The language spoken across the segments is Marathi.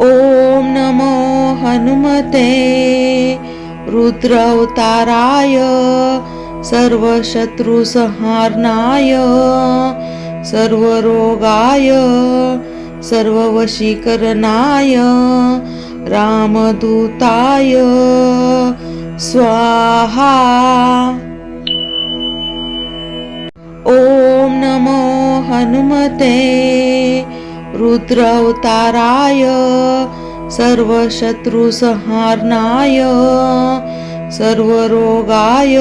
ओम नमो हनुमते रुद्रअवताराय सर्वशत्रुसंहारणाय सर्वरोगाय सर्ववशीकरणाय रामदूताय स्वाहा। ओम नमो हनुमते रुद्रअवताराय सर्वशत्रुसंहारणाय सर्वरोगाय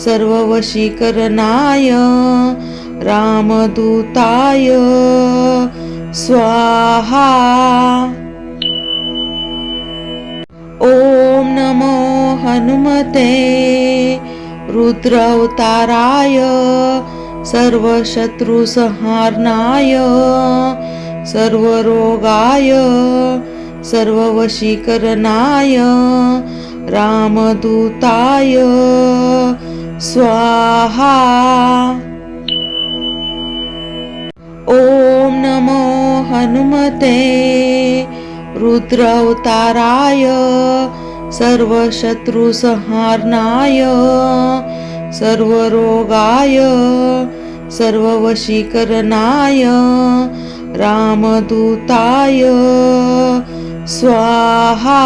सर्ववशीकरणाय रामदूताय स्वाहा। ओम नमो हनुमते रुद्रअवताराय सर्वशत्रुसंहारणाय सर्वरोगाय सर्ववशीकरणाय रामदूताय स्वाहा। ओम नमो हनुमते रुद्रअवताराय सर्वशत्रुसंहारणाय सर्वरोगाय सर्ववशीकरणाय रामदूताय स्वाहा।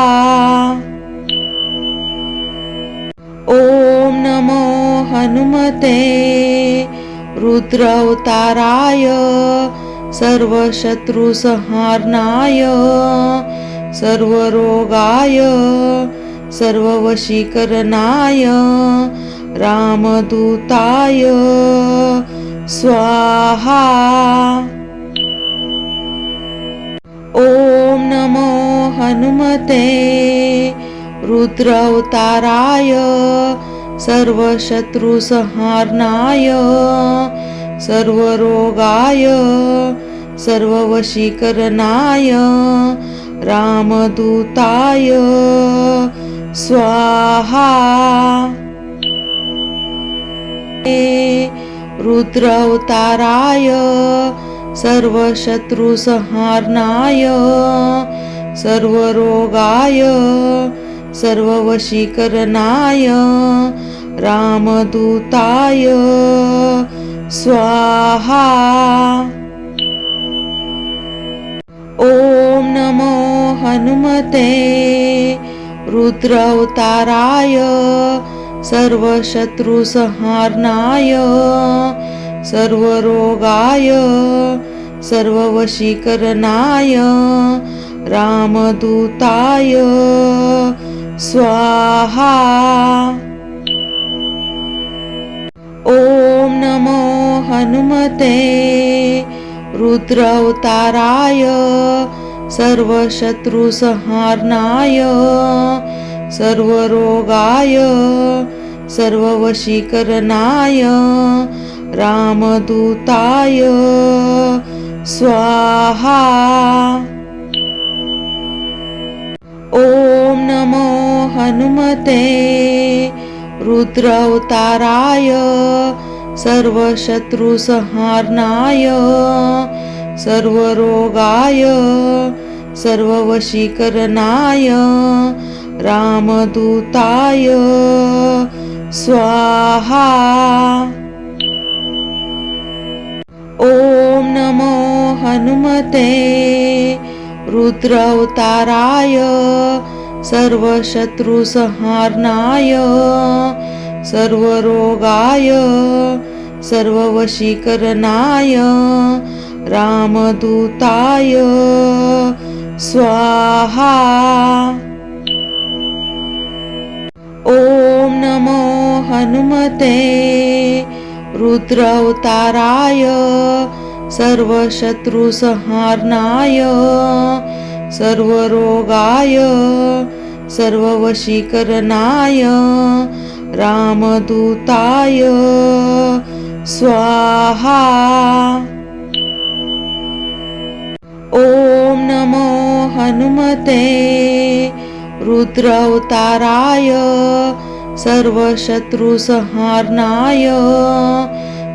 ओम नमो हनुमते रुद्रअवताराय सर्वशत्रुसंहारणाय सर्वरोगाय सर्ववशीकरणाय रामदूताय स्वाहा। ओम नमो हनुमते रुद्रअवताराय सर्वशत्रुसंहारणाय सर्वरोगाय सर्ववशीकरणाय रामदूताय स्वाहा। रुद्रअवताराय सर्वशत्रुसंहारणाय सर्वरोगाय सर्ववशीकरणाय रामदूताय स्वाहा। ओम नमो हनुमते रुद्रअवताराय सर्वशत्रुसंहारणाय सर्वरोगाय सर्ववशीकरणाय रामदूताय स्वाहा। ओम नमो हनुमते रुद्रअवताराय सर्वशत्रुसंहारणाय सर्वरोगाय सर्ववशीकरणाय रामदूताय स्वाहा। ओम नमो हनुमते रुद्रअवताराय सर्वशत्रुसंहारणाय सर्वरोगाय सर्ववशीकरणाय रामदूताय स्वाहा। ओम नमो हनुमते रुद्रअवताराय सर्वशत्रुसंहारणाय सर्वरोगाय सर्ववशीकरणाय रामदूताय स्वाहा। ओम नमो हनुमते रुद्रअवताराय सर्वशत्रुसंहारणाय सर्वरोगाय सर्ववशीकरणाय रामदूताय स्वाहा। ओम नमो हनुमते रुद्रअवताराय सर्वशत्रुसंहारणाय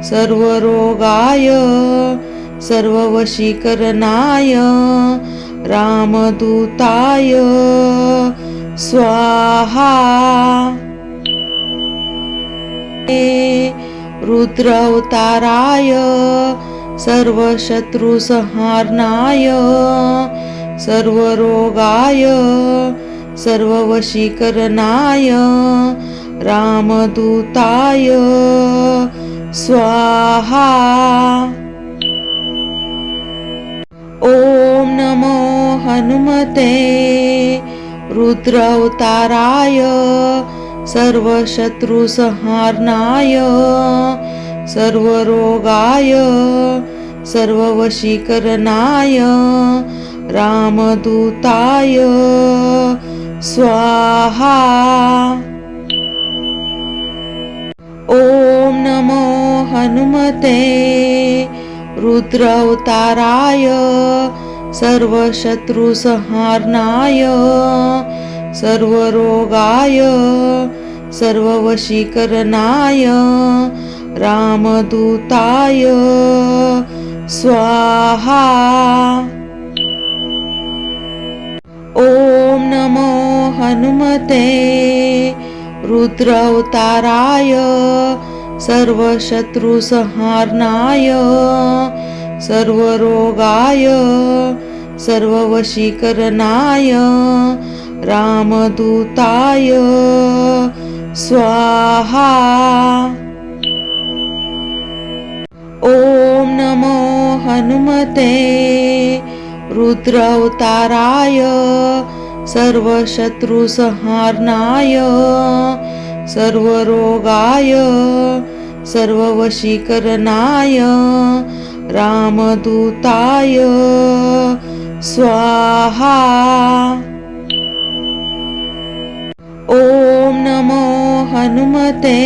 सर्वरोगाय सर्ववशीकरणाय रामदूताय स्वाहा। रुद्रावताराय सर्वशत्रुसंहारणाय सर्वरोगाय सर्ववशीकरणाय रामदूताय स्वाहा। ओम नमो हनुमते रुद्रावताराय सर्वशत्रुसंहारणाय सर्वरोगाय सर्ववशीकरणाय रामदूताय स्वाहा। ओम नमो हनुमते रुद्रावताराय सर्वशत्रुसंहारणाय सर्वरोगाय सर्ववशीकरणाय रामदूताय स्वाहा। ओम नमो हनुमते रुद्रावताराय सर्वशत्रुसंहारणाय सर्वरोगाय सर्ववशीकरणाय रामदूताय स्वाहा। ओम नमो हनुमते रुद्रावताराय सर्वशत्रुसंहारणाय सर्वरोगाय सर्ववशीकरणाय रामदूताय स्वाहा। ओम नमो हनुमते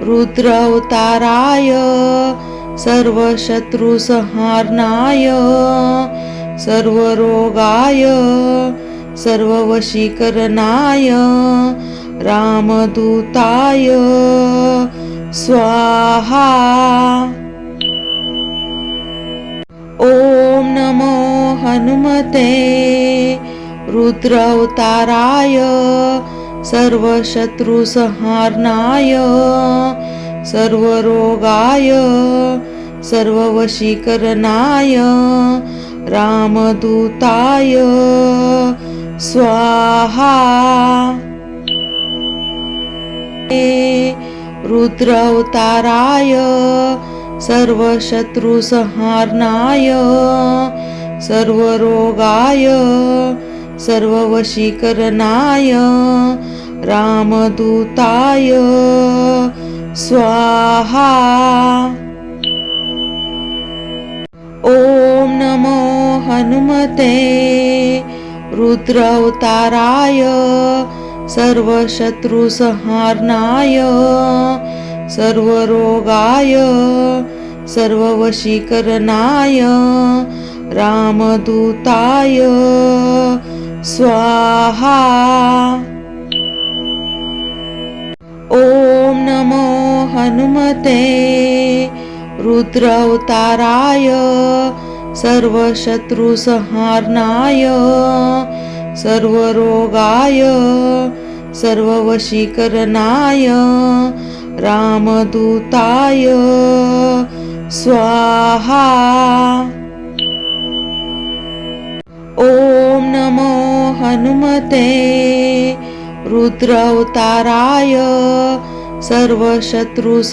रुद्रावताराय सर्वशत्रुसंहारणाय सर्वरोगाय सर्ववशीकरणाय रामदूताय स्वाहा। ओम नमो हनुमते रुद्रावताराय सर्वशत्रुसंहारणाय सर्वरोगाय सर्ववशीकरणाय रामदूताय स्वाहा। रुद्रावताराय सर्वशत्रुसंहारणाय सर्वरोगाय सर्ववशीकरणाय रामदूताय स्वाहा। ओम नमो हनुमते रुद्रावताराय सर्वशत्रुसंहारणाय सर्वरोगाय सर्ववशीकरणाय रामदूताय स्वाहा। ओम नमो हनुमते रुद्रावताराय सर्वशत्रुसंहारणाय सर्वरोगाय सर्ववशीकरणाय रामदूताय स्वाहा। ओम नमो हनुमते रुद्रावताराय सर्वशत्रुसंहारणाय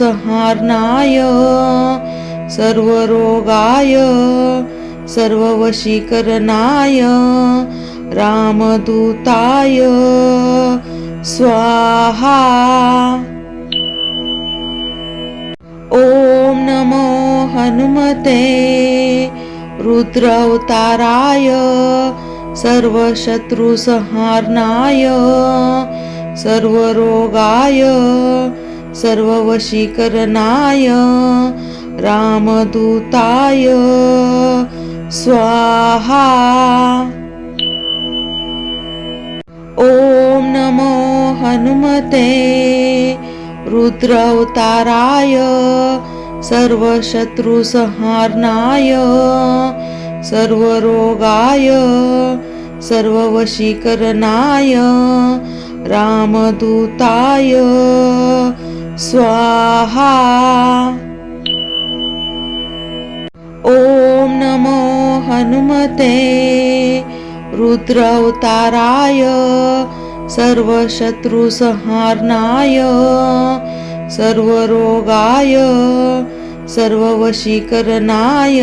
सर्वरोगाय सर्ववशीकरणाय रामदूताय स्वाहा। ओम नमो हनुमते रुद्रावताराय सर्वशत्रुसंहारणाय सर्वरोगाय सर्ववशीकरणाय रामदूताय स्वाहा। ओम नमो हनुमते रुद्रावताराय सर्वशत्रुसंहारणाय सर्वरोगाय सर्ववशीकरणाय रामदूताय स्वाहा। ओम नमो हनुमते रुद्रावताराय सर्वशत्रुसंहारणाय सर्वरोगाय सर्ववशीकरणाय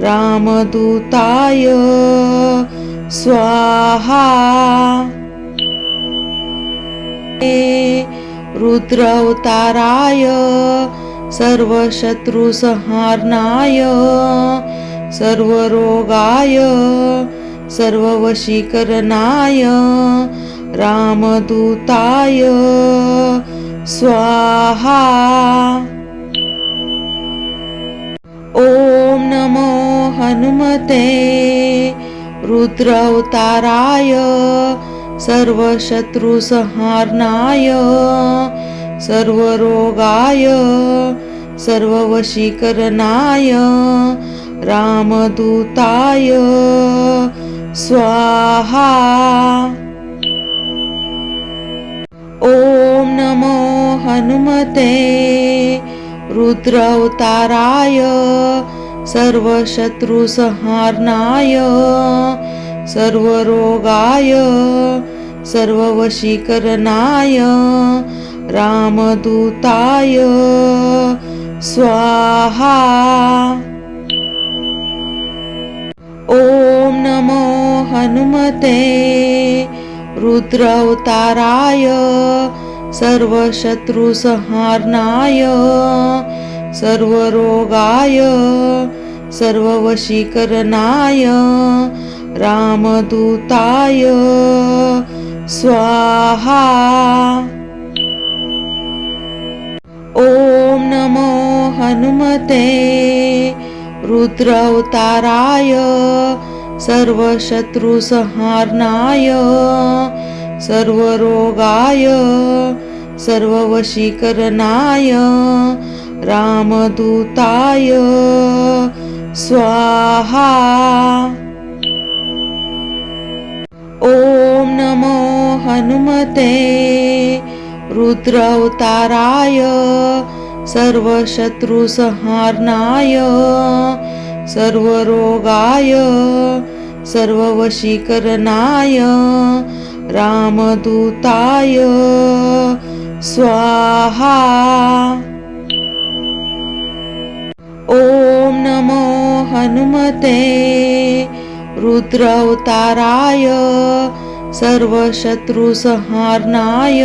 रामदूताय स्वाहा। रुद्रावताराय सर्वशत्रुसंहारणाय सर्वरोगाय सर्ववशीकरणाय रामदूताय स्वाहा। ओम नमो हनुमते रुद्रावताराय सर्वशत्रुसंहारणाय सर्वरोगाय सर्ववशीकरणाय रामदूताय स्वाहा। ओम नमो हनुमते रुद्रावताराय सर्वशत्रुसंहारणाय सर्वरोगाय सर्ववशीकरणाय रामदूताय स्वाहा। ओम नमो हनुमते रुद्रावताराय सर्वशत्रुसंहारणाय सर्वरोगाय सर्ववशीकरणाय रामदूताय स्वाहा। ओम नमो हनुमते रुद्रावताराय सर्वशत्रुसंहारणाय सर्वरोगाय सर्ववशीकरणाय रामदूताय स्वाहा। ओम नमो हनुमते रुद्रावताराय सर्वशत्रुसंहारणाय सर्वरोगाय सर्ववशीकरणाय रामदूताय स्वाहा। ओम नमो हनुमते रुद्रावताराय सर्वशत्रुसंहारणाय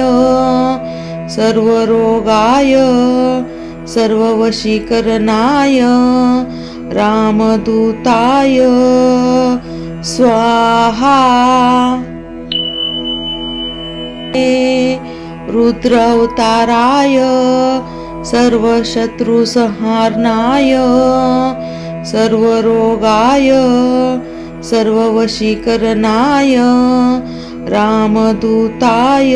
सर्वरोगाय सर्ववशीकरणाय रामदूताय स्वाहा। रुद्रावताराय सर्वशत्रुसंहारणाय सर्वरोगाय सर्ववशीकरणाय रामदूताय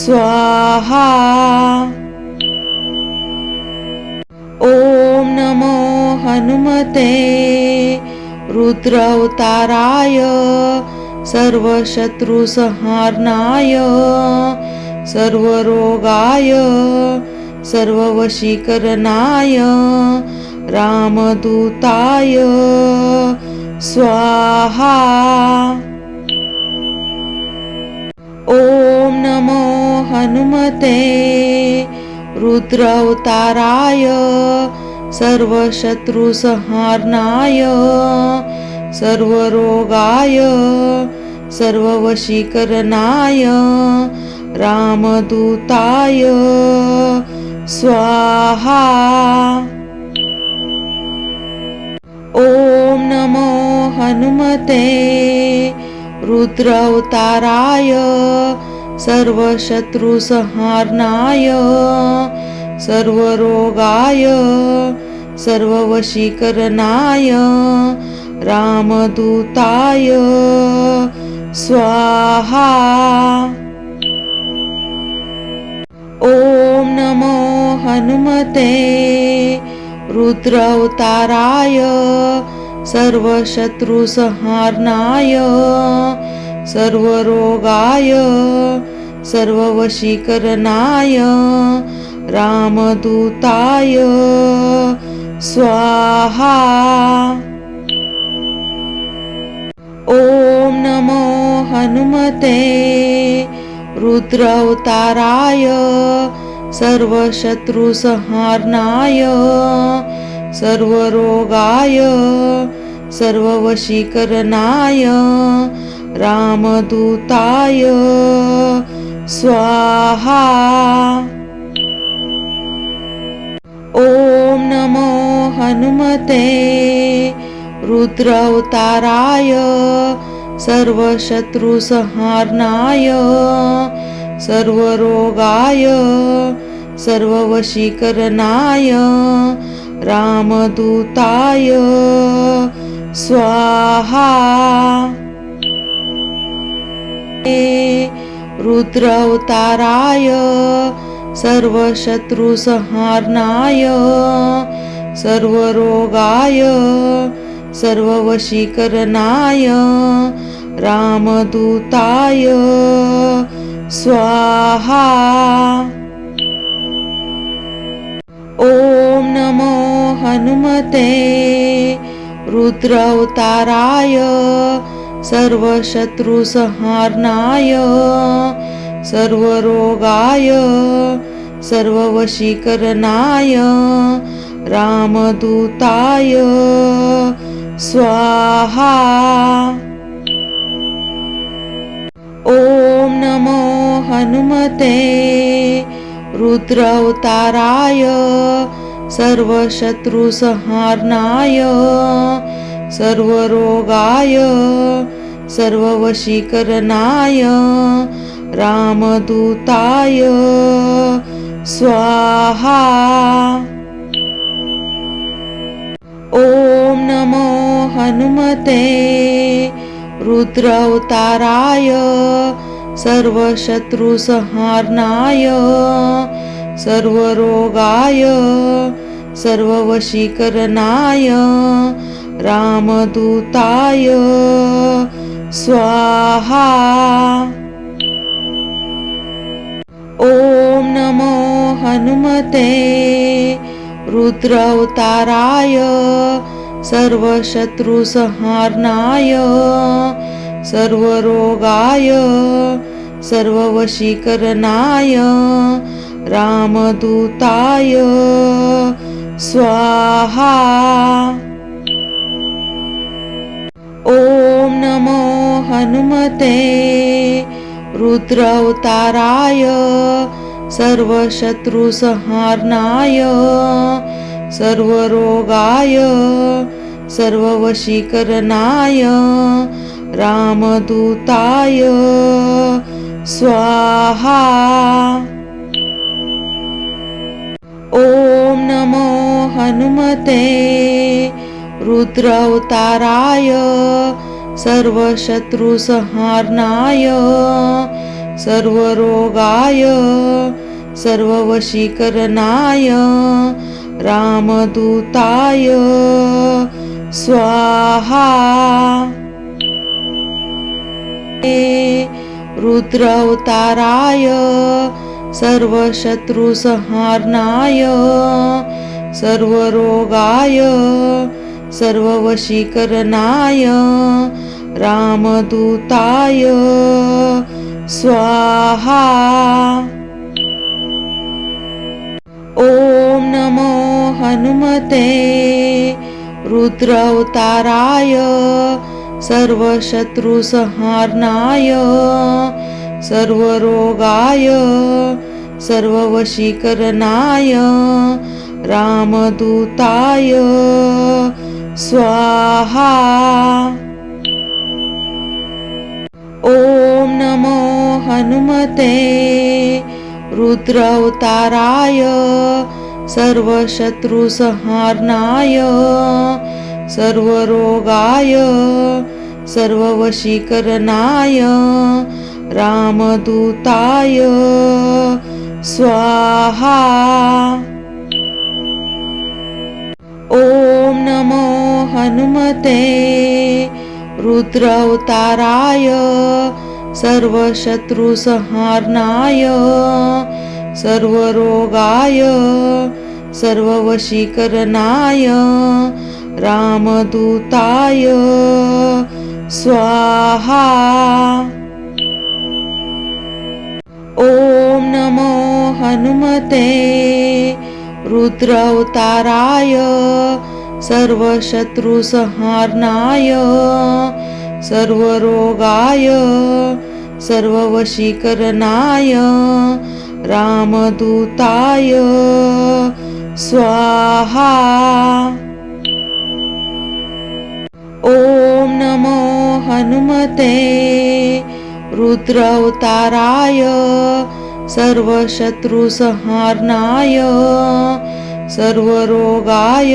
स्वाहा। ओम नमो हनुमते रुद्रावताराय सर्वशत्रुसंहारणाय सर्वरोगाय सर्ववशीकरणाय रामदूताय स्वाहा। ओम नमो हनुमते रुद्रावताराय सर्वशत्रुसंहारणाय सर्वरोगाय सर्ववशीकरणाय रामदूताय स्वाहा। ओम नमो हनुमते रुद्रावताराय सर्वशत्रुसंहारणाय सर्वरोगाय सर्ववशीकरणाय रामदूताय स्वाहा। ओम नमो हनुमते रुद्र अवताराय सर्वशत्रुसंहारणाय सर्वरोगाय सर्ववशीकरणाय रामदूताय स्वाहा। ओम नमो हनुमते रुद्र अवताराय सर्वशत्रुसंहारणाय सर्वरोगाय सर्ववशीकरणाय रामदूताय स्वाहा। ओम नमो हनुमते रुद्र अवताराय सर्वशत्रुसंहारणाय सर्वरोगाय सर्ववशीकरणाय रामदूताय स्वाहा। रुद्र अवताराय सर्वशत्रुसंहारणाय सर्वरोगाय सर्ववशीकरणाय रामदूताय स्वाहा। ओम नमो हनुमते रुद्र अवताराय सर्वशत्रुसंहारणाय सर्वरोगाय सर्ववशीकरणाय रामदूताय स्वाहा। ओम नमो हनुमते रुद्र अवताराय सर्वशत्रुसंहारणाय सर्वरोगाय सर्ववशीकरणाय रामदूताय स्वाहा। ओम नमो हनुमते रुद्र अवताराय सर्वशत्रुसंहारणाय सर्वरोगाय सर्ववशीकरणाय रामदूताय स्वाहा। ओम नमो हनुमते रुद्र अवताराय सर्वशत्रुसंहारणाय सर्वरोगाय सर्ववशीकरणाय रामदूताय स्वाहा। ओम नमो हनुमते रुद्र अवताराय सर्वशत्रुसंहारणाय सर्वरोगाय सर्ववशीकरणाय रामदूताय स्वाहा। ओम नमो हनुमते रुद्र अवताराय सर्वशत्रुसंहारणाय सर्वरोगाय सर्ववशीकरणाय रामदूताय स्वाहा। रुद्र अवताराय सर्वशत्रुसंहारणाय सर्वरोगाय सर्ववशीकरणाय रामदूताय स्वाहा। ओम नमो हनुमते रुद्र अवताराय सर्वशत्रुसंहारणाय सर्वरोगाय सर्ववशीकरणाय रामदूताय स्वाहा। ओम नमो हनुमते रुद्र अवताराय सर्वशत्रुसंहारणाय सर्वरोगाय सर्ववशीकरणाय रामदूताय स्वाहा। ओम नमो हनुमते रुद्रावताराय सर्वशत्रुसंहारणाय सर्वरोगाय सर्ववशीकरणाय रामदूताय स्वाहा। ओम नमो हनुमते रुद्रावताराय सर्वशत्रुसंहारणाय सर्वरोगाय सर्ववशीकरणाय रामदूताय स्वाहा। ओम नमो हनुमते रुद्रावताराय सर्वशत्रुसंहारणाय सर्वरोगाय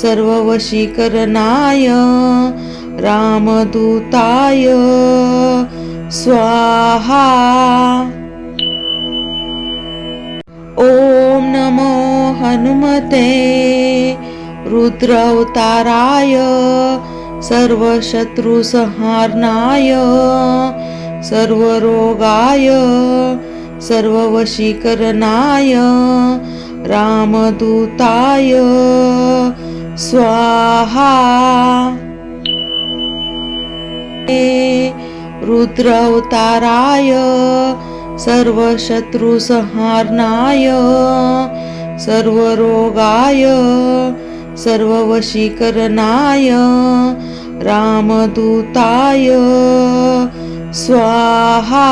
सर्ववशीकरणाय रामदूताय स्वाहा। ओम नमो हनुमते रुद्रावताराय सर्वशत्रुसंहारणाय सर्वरोगाय सर्ववशीकरणाय रामदूताय स्वाहा। रुद्रावताराय सर्वशत्रुसंहारणाय सर्वरोगाय सर्ववशीकरणाय रामदूताय स्वाहा।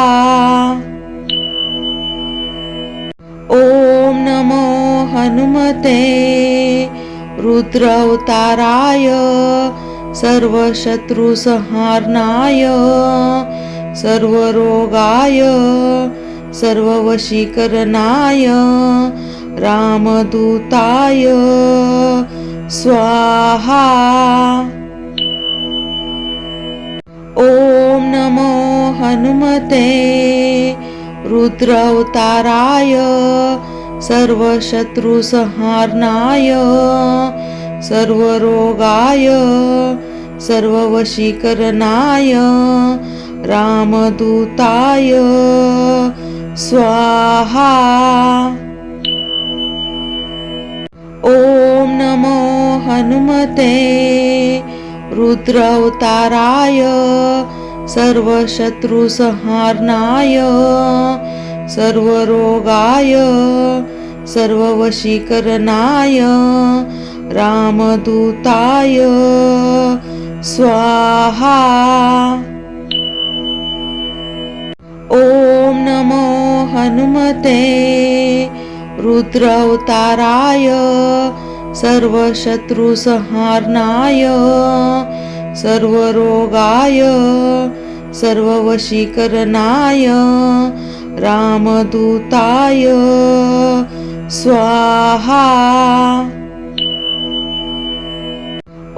ओम नमो हनुमते रुद्रावताराय सर्वशत्रुसंहारणाय सर्वरोगाय सर्ववशीकरणाय रामदूताय स्वाहा। ओम नमो हनुमते रुद्रावताराय सर्वशत्रुसंहारणाय सर्वरोगाय सर्ववशीकरणाय रामदूताय स्वाहा। ओम नमो हनुमते रुद्रावताराय सर्वशत्रुसंहारणाय सर्वरोगाय सर्ववशीकरणाय रामदूताय स्वाहा। ओम नमो हनुमते रुद्रावताराय सर्वशत्रुसंहारणाय सर्वरोगाय सर्ववशीकरणाय रामदूताय स्वाहा।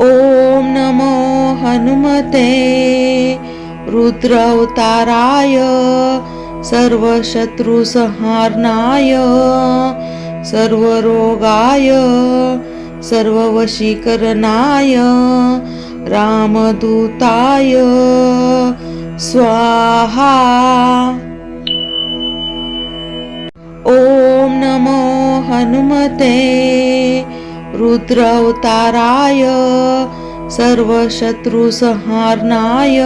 ओम नमो हनुमते रुद्रावताराय सर्वशत्रुसंहारणाय सर्वरोगाय सर्ववशीकरणाय रामदूताय स्वाहा। ओम नमो हनुमते रुद्रावताराय सर्वशत्रुसंहारणाय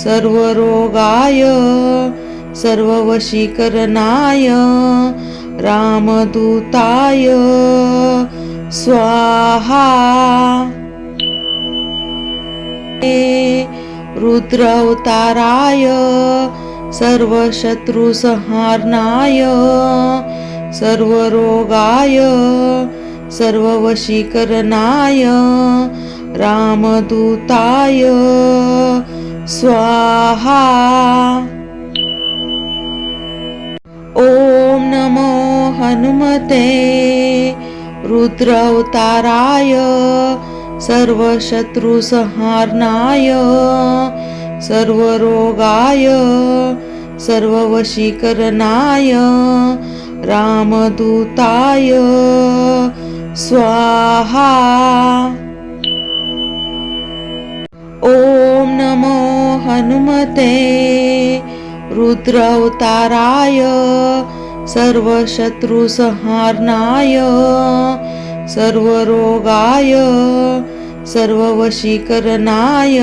सर्वरोगाय सर्ववशीकरणाय रामदूताय स्वाहा। रुद्रावताराय सर्वशत्रुसंहारणाय सर्वरोगाय सर्ववशीकरणाय रामदूताय स्वाहा। ओम नमो हनुमते रुद्रावताराय सर्वशत्रुसंहारणाय सर्वरोगाय सर्ववशीकरणाय रामदूताय स्वाहा। ओम नमो हनुमते रुद्रावताराय सर्वशत्रुसंहारणाय सर्वरोगाय सर्ववशीकरणाय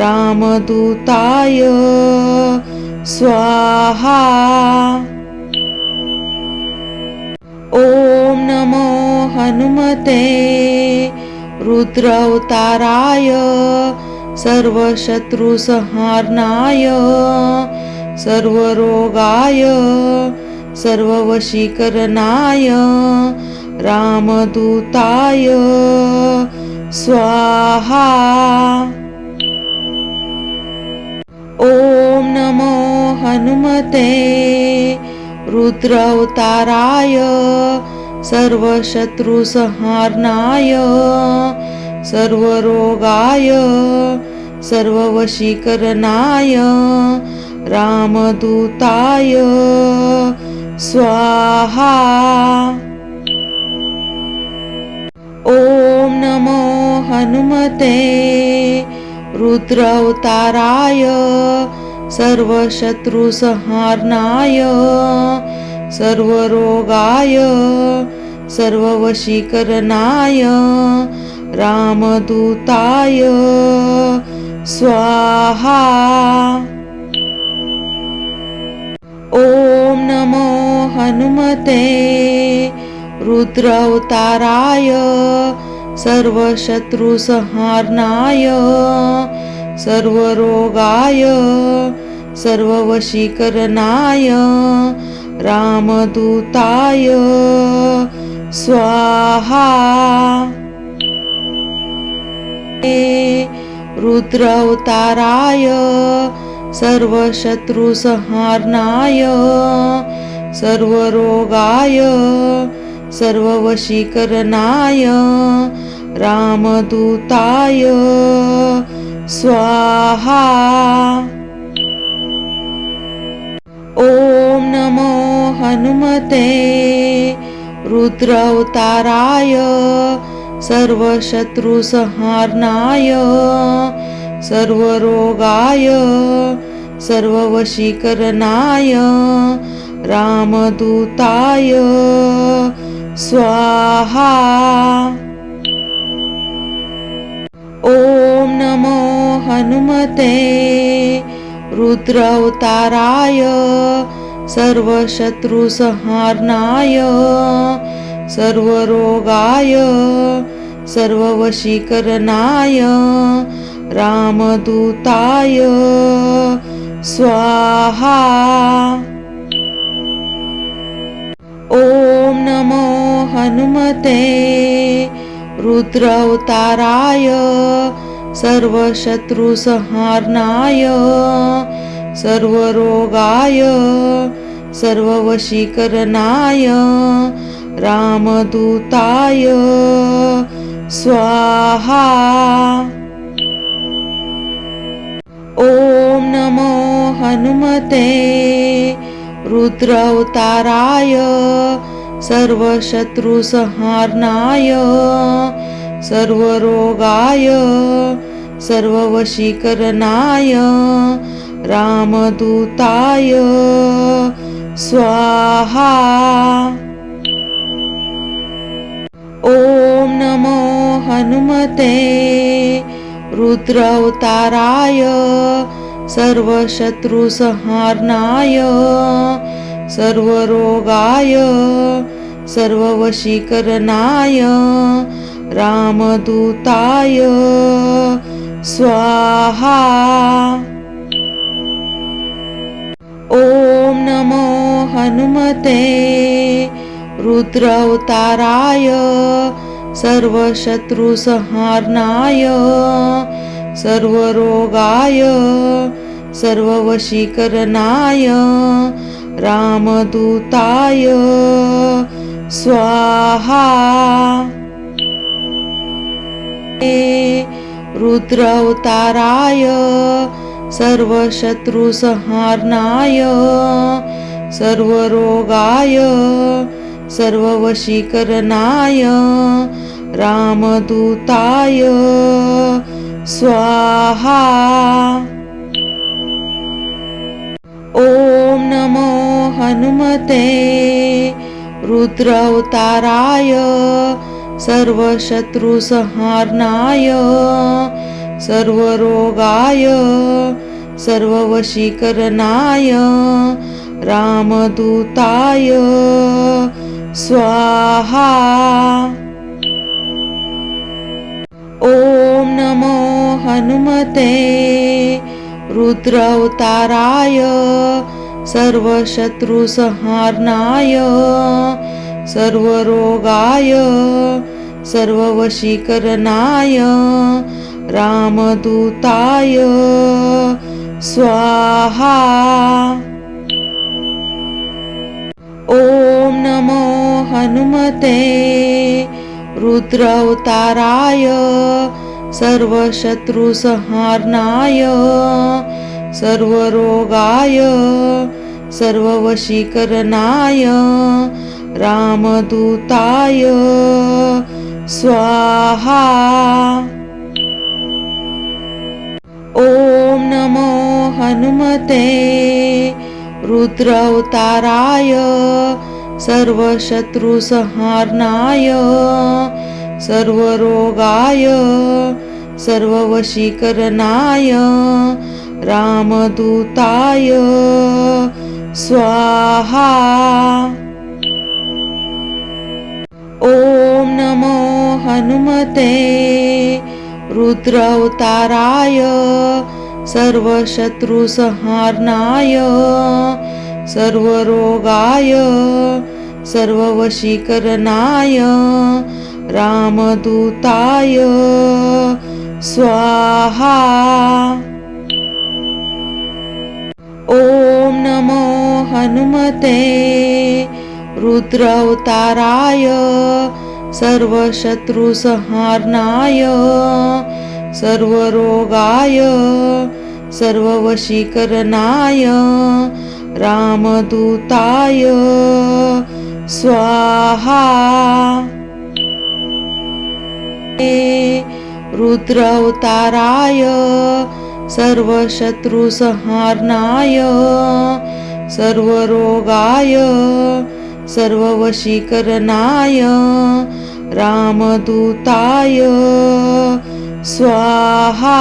रामदूताय स्वाहा। ओम नमो हनुमते रुद्रावताराय सर्वशत्रुसंहारणाय सर्वरोगाय सर्ववशीकरणाय रामदूताय स्वाहा। ओम नमो हनुमते रुद्रावताराय सर्वशत्रुसंहारणाय सर्वरोगाय सर्ववशीकरणाय रामदूताय स्वाहा। ओम नमो हनुमते रुद्रावताराय सर्वशत्रुसंहारणाय सर्वरोगाय सर्ववशीकरणाय रामदूताय स्वाहा। ओम नमो हनुमते रुद्रावताराय सर्वशत्रुसंहारणाय सर्वरोगाय सर्ववशीकरणाय रामदूताय स्वाहा। रुद्रावताराय सर्वशत्रुसंहारणाय सर्वरोगाय सर्ववशीकरणाय रामदूताय स्वाहा। ओम नमो हनुमते रुद्रावताराय सर्वशत्रुसंहारणाय सर्वरोगाय सर्ववशीकरणाय रामदूताय स्वाहा। ओम नमो हनुमते रुद्रावताराय सर्वशत्रुसंहारणाय सर्वरोगाय सर्ववशीकरणाय रामदूताय स्वाहा। ओम नमो हनुमते रुद्रावताराय सर्वशत्रुसंहारणाय सर्वरोगाय सर्ववशीकरणाय रामदूताय स्वाहा। ओम नमो हनुमते रुद्रावताराय सर्वशत्रुसंहारणाय सर्वरोगाय सर्ववशीकरणाय रामदूताय स्वाहा। ओम नमो हनुमते रुद्रावताराय सर्वशत्रुसंहारणाय सर्वरोगाय सर्ववशीकरणाय रामदूताय स्वाहा। ओम नमो हनुमते रुद्रावताराय सर्वशत्रुसंहारणाय सर्वरोगाय सर्ववशीकरणाय रामदूताय स्वाहा। रुद्रावताराय सर्वशत्रुसंहारणाय सर्वरोगाय सर्ववशीकरणाय रामदूताय स्वाहा। ओम नमो हनुमते रुद्रावताराय सर्वशत्रुसंहारणाय सर्वरोगाय सर्ववशीकरणाय रामदूताय स्वाहा। ओम नमो हनुमते रुद्रावताराय सर्वशत्रुसंहारणाय सर्वरोगाय सर्ववशीकरणाय रामदूताय स्वाहा। ओम नमो हनुमते रुद्रावताराय सर्वशत्रुसंहारणाय सर्वरोगाय सर्ववशीकरणाय रामदूताय स्वाहा। ओम नमो हनुमते रुद्रावताराय सर्वशत्रुसंहारणाय सर्वरोगाय सर्ववशीकरणाय रामदूताय स्वाहा। ओम नमो हनुमते रुद्रावताराय सर्वशत्रुसंहारणाय सर्वरोगाय सर्ववशीकरणाय रामदूताय स्वाहा। ओम नमो हनुमते रुद्रावताराय सर्वशत्रुसंहारणाय सर्वरोगाय सर्ववशीकरणाय रामदूताय स्वाहा। रुद्रावताराय सर्वशत्रुसंहारणाय सर्वरोगाय सर्ववशीकरणाय रामदूताय स्वाहा।